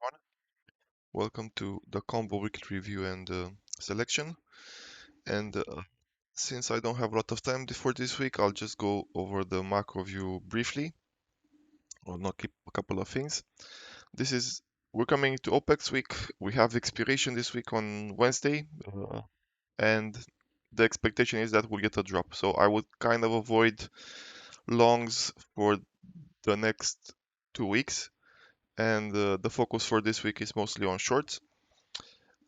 everyone. Welcome to the combo weekly review and selection. And since I don't have a lot of time for this week, I'll just go over the macro view briefly, or not keep a couple of things. This is we're coming to OPEX week. We have expiration this week on Wednesday, and the expectation is that we'll get a drop. So I would kind of avoid longs for the next 2 weeks, and the focus for this week is mostly on shorts.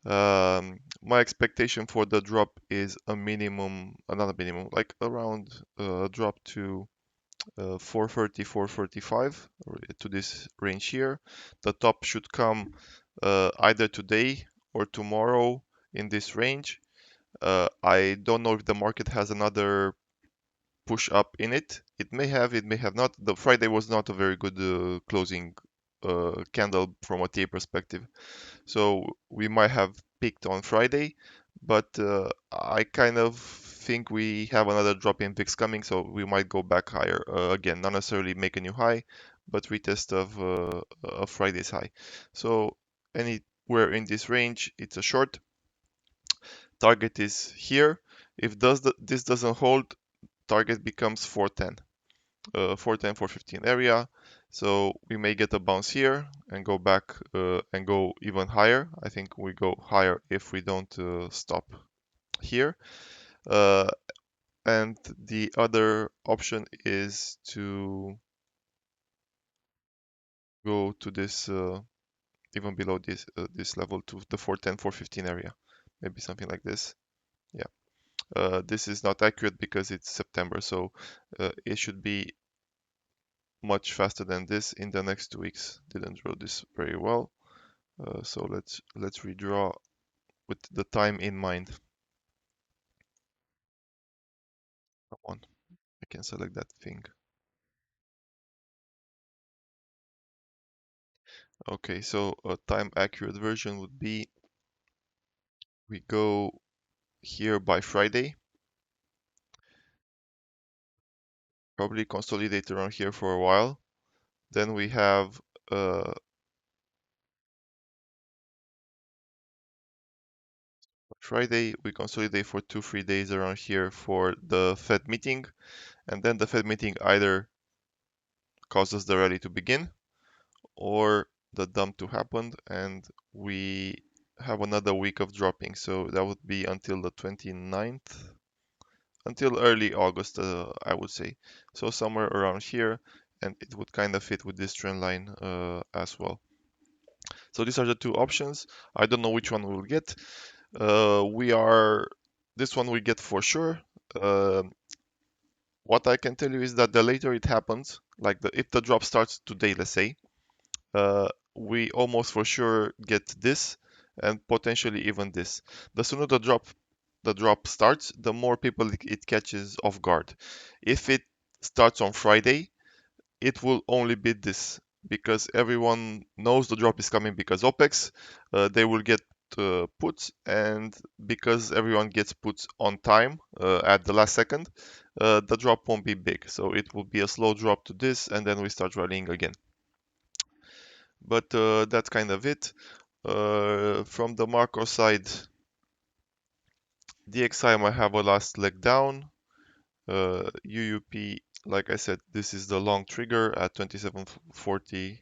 My expectation for the drop is a minimum, another minimum, like around drop to 430, 435 to this range here. The top should come either today or tomorrow in this range. I don't know if the market has another push up in it. It may have not. The Friday was not a very good closing candle from a TA perspective. So we might have peaked on Friday, but I kind of think we have another drop in VIX coming, so we might go back higher again. Not necessarily make a new high, but retest of Friday's high. So anywhere in this range, it's a short. Target is here. If this doesn't hold, target becomes 410. 410, 415 area. So we may get a bounce here and go back and go even higher. I think we go higher if we don't stop here. Uh, and the other option is to go to this even below this level to the 410, 415 area. Maybe something like this. Yeah. This is not accurate because it's September, so it should be much faster than this in the next 2 weeks. Didn't draw this very well. So let's redraw with the time in mind. Come on, I can select that thing. Okay, so a time accurate version would be we go here by Friday, probably consolidate around here for a while. Then we have Friday, we consolidate for 2-3 days around here for the Fed meeting, and then the Fed meeting either causes the rally to begin or the dump to happen, and we have another week of dropping. So that would be until the 29th, until early August, I would say. So somewhere around here, and it would kind of fit with this trend line as well. So these are the two options. I don't know which one we will get. This one we get for sure. Uh, what I can tell you is that the later it happens, like if the drop starts today, let's say, we almost for sure get this and potentially even this. The sooner the drop starts, the more people it catches off guard. If it starts on Friday, it will only be this because everyone knows the drop is coming because OPEX, they will get puts, and because everyone gets puts on time at the last second, the drop won't be big. So it will be a slow drop to this, and then we start rallying again. But that's kind of it. From the macro side, DXI might have a last leg down. UUP, like I said, this is the long trigger at 27.40,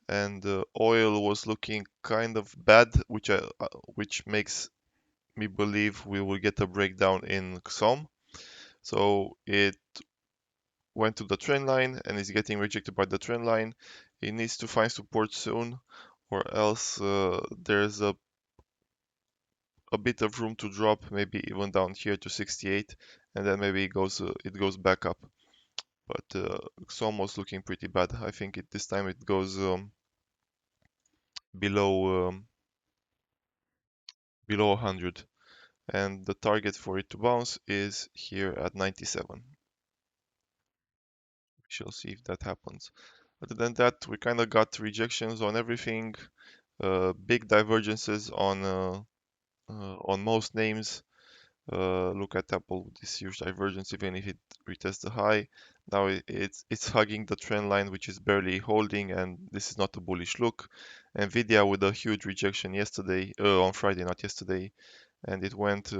and oil was looking kind of bad, which makes me believe we will get a breakdown in XOM. So it went to the trend line and is getting rejected by the trend line. It needs to find support soon, or else there's a bit of room to drop, maybe even down here to 68, and then maybe it goes back up. But it's almost looking pretty bad. I think this time it goes below below 100, and the target for it to bounce is here at 97. We shall see if that happens. Other than that, we kind of got rejections on everything, big divergences on most names. Look at Apple with this huge divergence, even if it retests the high. Now it's hugging the trend line, which is barely holding, and this is not a bullish look. Nvidia with a huge rejection yesterday, on Friday, not yesterday, and it went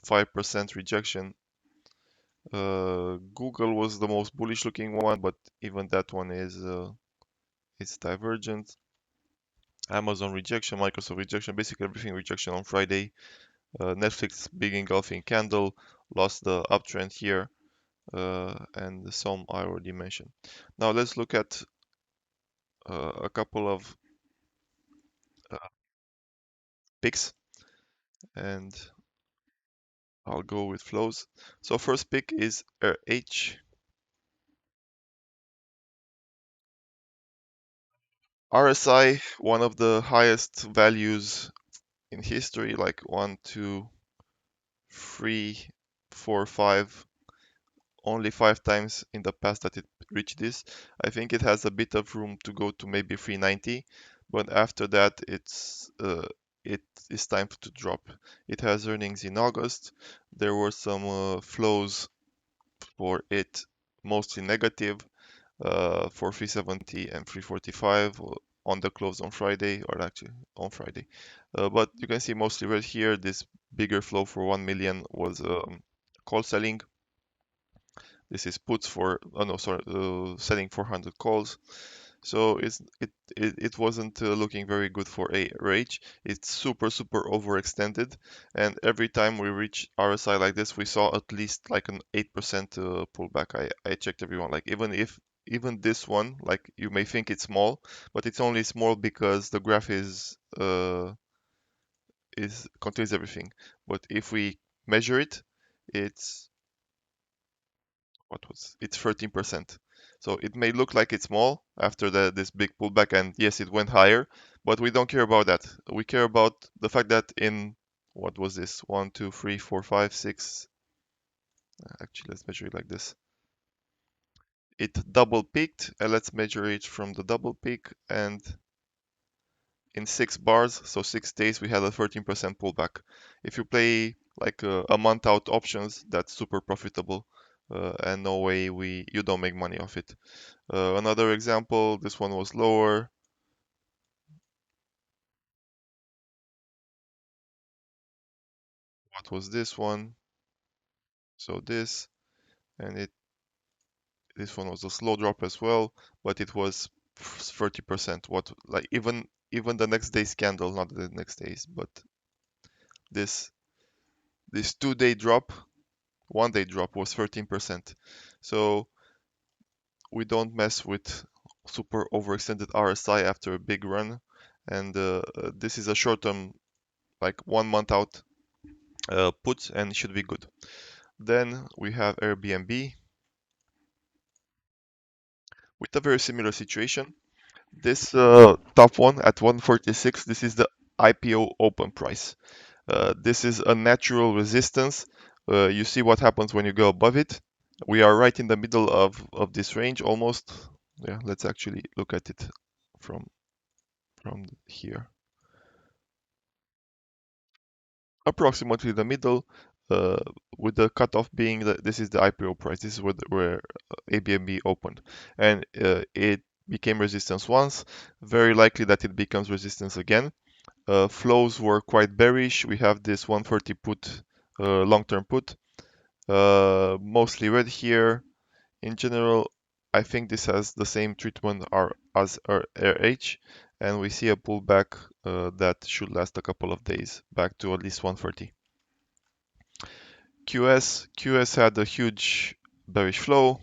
5% rejection. Google was the most bullish looking one, but even that one is it's divergent. Amazon rejection, Microsoft rejection, basically everything rejection on Friday. Netflix big engulfing candle, lost the uptrend here, and some I already mentioned. Now let's look at a couple of uh, picks, and I'll go with flows. So first pick is RH. RSI, one of the highest values in history, like 1, 2, 3, 4, 5, only 5 times in the past that it reached this. I think it has a bit of room to go to maybe 390, but after that it is time to drop. It has earnings in August. There were some flows for it, mostly negative, for 370 and 345 on the close on Friday, or actually on Friday. But you can see mostly right here, this bigger flow for 1 million was call selling. This is puts for, oh no, sorry, selling 400 calls. So it wasn't looking very good for a rage. It's super overextended, and every time we reach RSI like this, we saw at least like an 8% pullback. I checked everyone, like even this one, like you may think it's small, but it's only small because the graph is contains everything. But if we measure it, it's what was it's 13%. So it may look like it's small after this big pullback, and yes, it went higher, but we don't care about that. We care about the fact that in what was this? 1, 2, 3, 4, 5, 6. Actually, let's measure it like this. It double peaked, and let's measure it from the double peak, and in 6 bars, so 6 days, we had a 13% pullback. If you play like a month out options, that's super profitable, and no way you don't make money off it. Another example, this one was lower. What was this one? So and this one was a slow drop as well, but it was 30%. What, like, even the next day's candle, not the next day's, but this this 2 day drop, 1 day drop was 13%. So we don't mess with super overextended RSI after a big run, and this is a short term, like 1 month out put, and it should be good. Then we have Airbnb with a very similar situation. This top one at 146, this is the IPO open price. This is a natural resistance. You see what happens when you go above it. We are right in the middle of this range almost. Yeah, let's actually look at it from here. Approximately the middle, uh, with the cutoff being that this is the IPO price. This is where Airbnb opened, and it became resistance once. Very likely that it becomes resistance again. Flows were quite bearish. We have this 130 put, long-term put, mostly red here. In general, I think this has the same treatment as our RH, and we see a pullback that should last a couple of days, back to at least 130. QS had a huge bearish flow,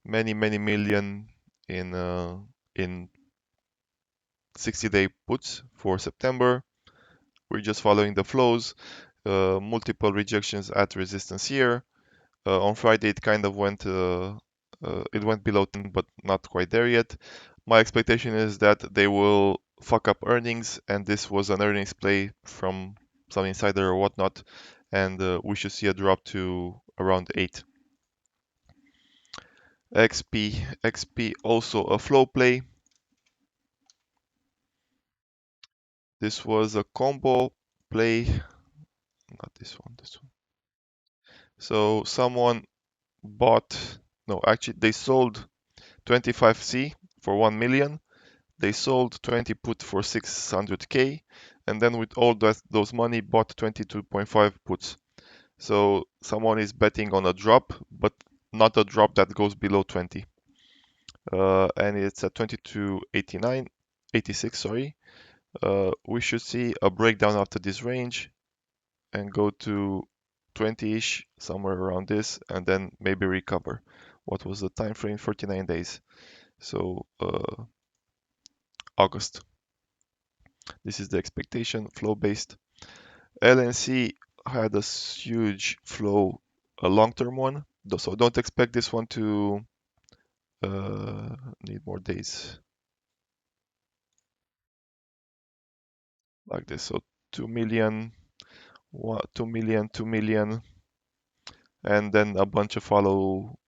many million in 60-day puts for September. We're just following the flows. Multiple rejections at resistance here. On Friday, it went below 10, but not quite there yet. My expectation is that they will fuck up earnings, and this was an earnings play from some insider or whatnot, and we should see a drop to around 8. XP also a flow play. This was a combo play, not this one, this one. So someone bought, no, actually they sold 25C for 1 million. They sold 20 put for 600K, and then with all those money bought 22.5 puts. So someone is betting on a drop, but not a drop that goes below 20. And it's at 22.89, 86, sorry. We should see a breakdown after this range and go to 20-ish, somewhere around this, and then maybe recover. What was the time frame? 49 days. So August. This is the expectation, flow based. LNC had a huge flow, a long-term one. So don't expect this one to need more days like this. So 2 million, 2 million, 2 million, and then a bunch of follow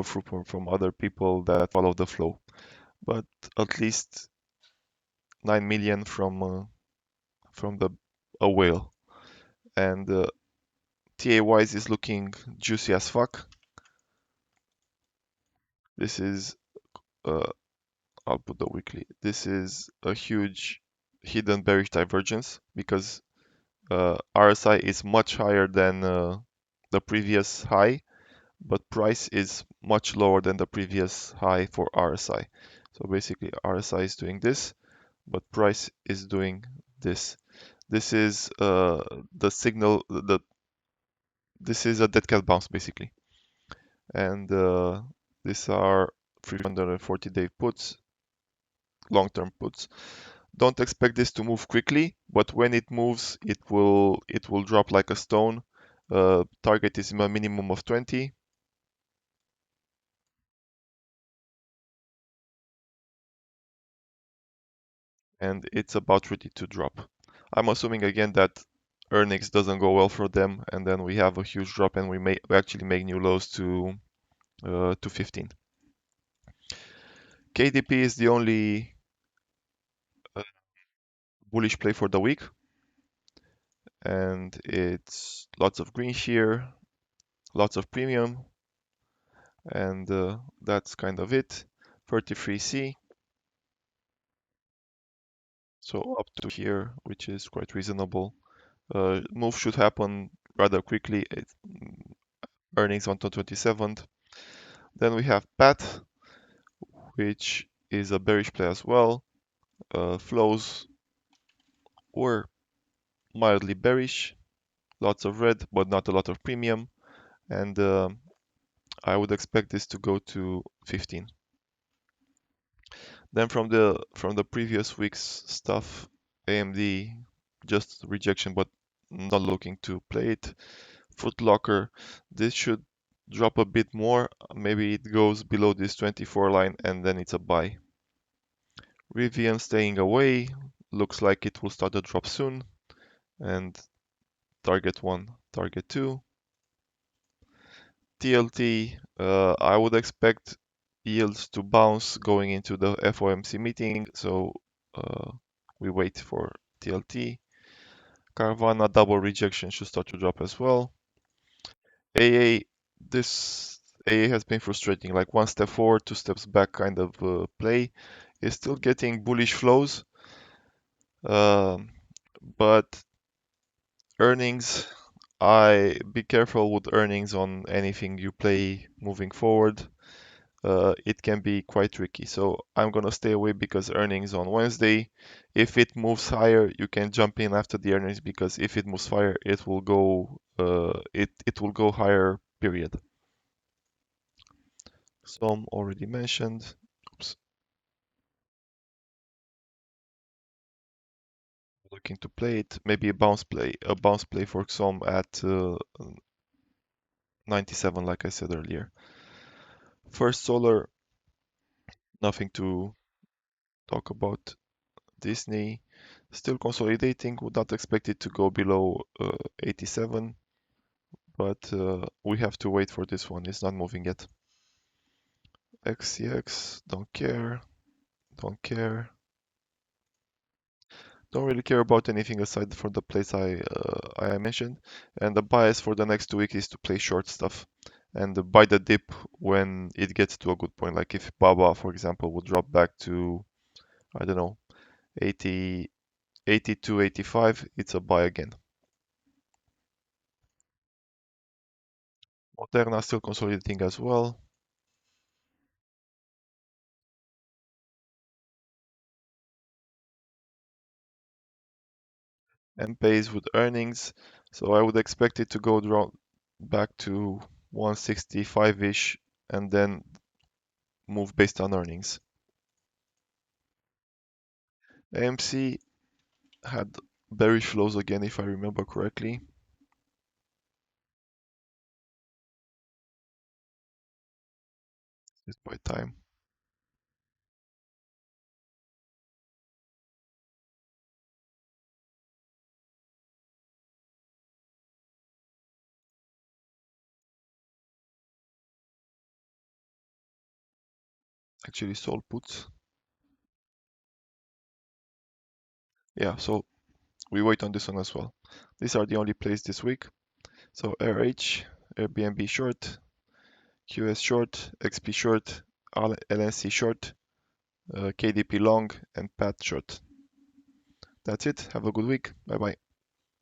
through from other people that follow the flow. But at least 9 million from the a whale. And TA wise is looking juicy as fuck. This is I'll put the weekly. This is a huge hidden bearish divergence because RSI is much higher than the previous high, but price is much lower than the previous high for RSI. So basically RSI is doing this, but price is doing this. This is the signal, this is a dead cat bounce basically. And these are 340-day puts, long-term puts. Don't expect this to move quickly, but when it moves, it will drop like a stone. Target is a minimum of 20. And it's about ready to drop. I'm assuming again that earnings doesn't go well for them, and then we have a huge drop, and we actually make new lows to 15. KDP is the only uh, bullish play for the week, and it's lots of green here, lots of premium, and that's kind of it. 33C, so up to here, which is quite reasonable. Move should happen rather quickly. Earnings on the 27th. Then we have PAT, which is a bearish play as well. Flows were mildly bearish, lots of red, but not a lot of premium. And I would expect this to go to 15. Then from the previous week's stuff, AMD just rejection, but not looking to play it. Foot Locker, this should drop a bit more. Maybe it goes below this 24 line and then it's a buy. Rivian staying away. Looks like it will start to drop soon. And target 1, target 2. TLT, I would expect yields to bounce going into the FOMC meeting. So we wait for TLT. Carvana double rejection should start to drop as well. AA, this AA has been frustrating, like one step forward, two steps back kind of play. It's still getting bullish flows, um, but earnings, I be careful with earnings on anything you play moving forward. It can be quite tricky. So I'm gonna stay away because earnings on Wednesday. If it moves higher, you can jump in after the earnings because if it moves higher, it will go it will go higher. Period. Some already mentioned. Oops. Looking to play it. Maybe a bounce play for some at 97, like I said earlier. First Solar, nothing to talk about. Disney, still consolidating. Would not expect it to go below 87, but we have to wait for this one. It's not moving yet. XCX, don't care, don't care. Don't really care about anything aside from the plays I mentioned. And the bias for the next 2 weeks is to play short stuff. and buy the dip when it gets to a good point. Like if Baba, for example, would drop back to, I don't know, 80, 82, 85, it's a buy again. Moderna still consolidating as well. And pays with earnings. So I would expect it to go down back to 165-ish and then move based on earnings. AMC had bearish flows again, if I remember correctly. It's by time. Actually sold puts. Yeah, so we wait on this one as well. These are the only plays this week. So RH, Airbnb short, QS short, XP short, LNC short, KDP long, and PAT short. That's it. Have a good week. Bye bye.